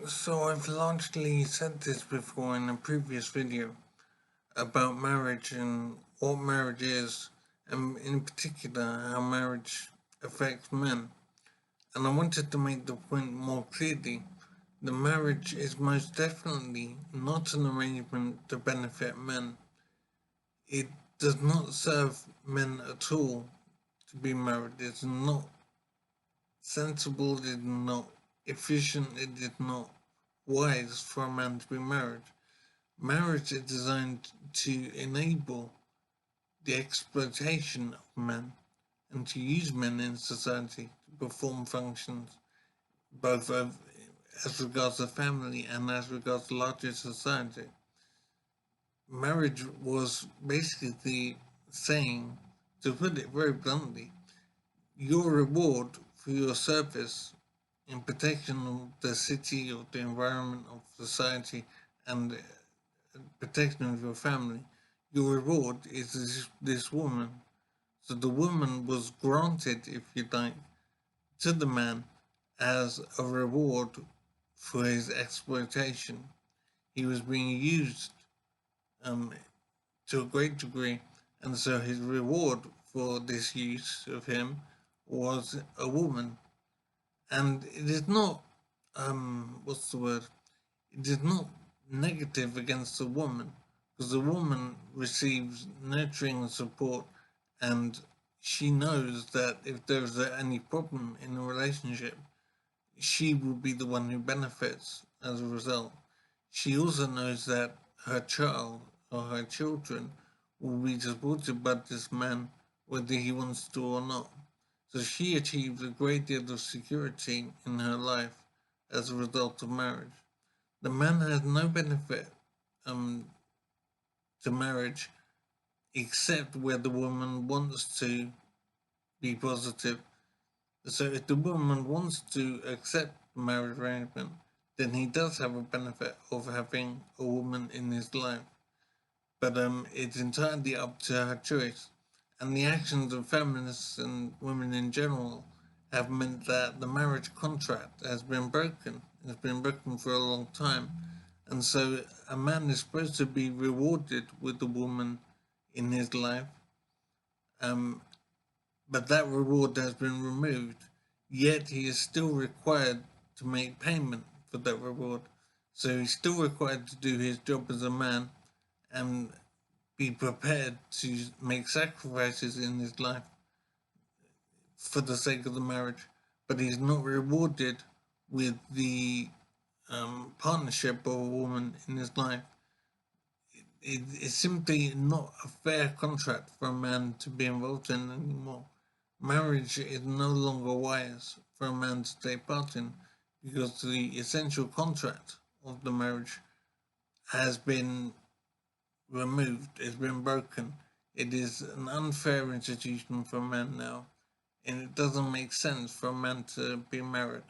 So I've largely said this before in a previous video about marriage and what marriage is, and in particular how marriage affects men. And I wanted to make the point more clearly. The marriage is most definitely not an arrangement to benefit men. It does not serve men at all to be married. It's not sensible, it's not efficient, it is not wise for a man to be married. Marriage is designed to enable the exploitation of men and to use men in society to perform functions both as regards the family and as regards the larger society. Marriage was basically saying, to put it very bluntly, your reward for your service in protection of the city, of the environment, of society, and protection of your family, your reward is this woman. So the woman was granted, if you like, to the man as a reward for his exploitation. He was being used um, to a great degree, and so his reward for this use of him was a woman. And it is not, what's the word? It is not negative against the woman, because the woman receives nurturing and support, and she knows that if there's any problem in a relationship, she will be the one who benefits as a result. She also knows that her child or her children will be supported by this man whether he wants to or not. So she achieves a great deal of security in her life as a result of marriage. The man has no benefit um, to marriage except where the woman wants to be positive. So if the woman wants to accept the marriage arrangement, then he does have a benefit of having a woman in his life. But it's entirely up to her choice. And the actions of feminists and women in general have meant that the marriage contract has been broken. It's been broken for a long time. And so a man is supposed to be rewarded with a woman in his life, but that reward has been removed, yet he is still required to make payment for that reward. So he's still required to do his job as a man and be prepared to make sacrifices in his life for the sake of the marriage, but he's not rewarded with the partnership of a woman in his life. It's simply not a fair contract for a man to be involved in anymore. Marriage is no longer wise for a man to take part in because the essential contract of the marriage has been removed, it's been broken. It is an unfair institution for men now, and it doesn't make sense for a man to be married.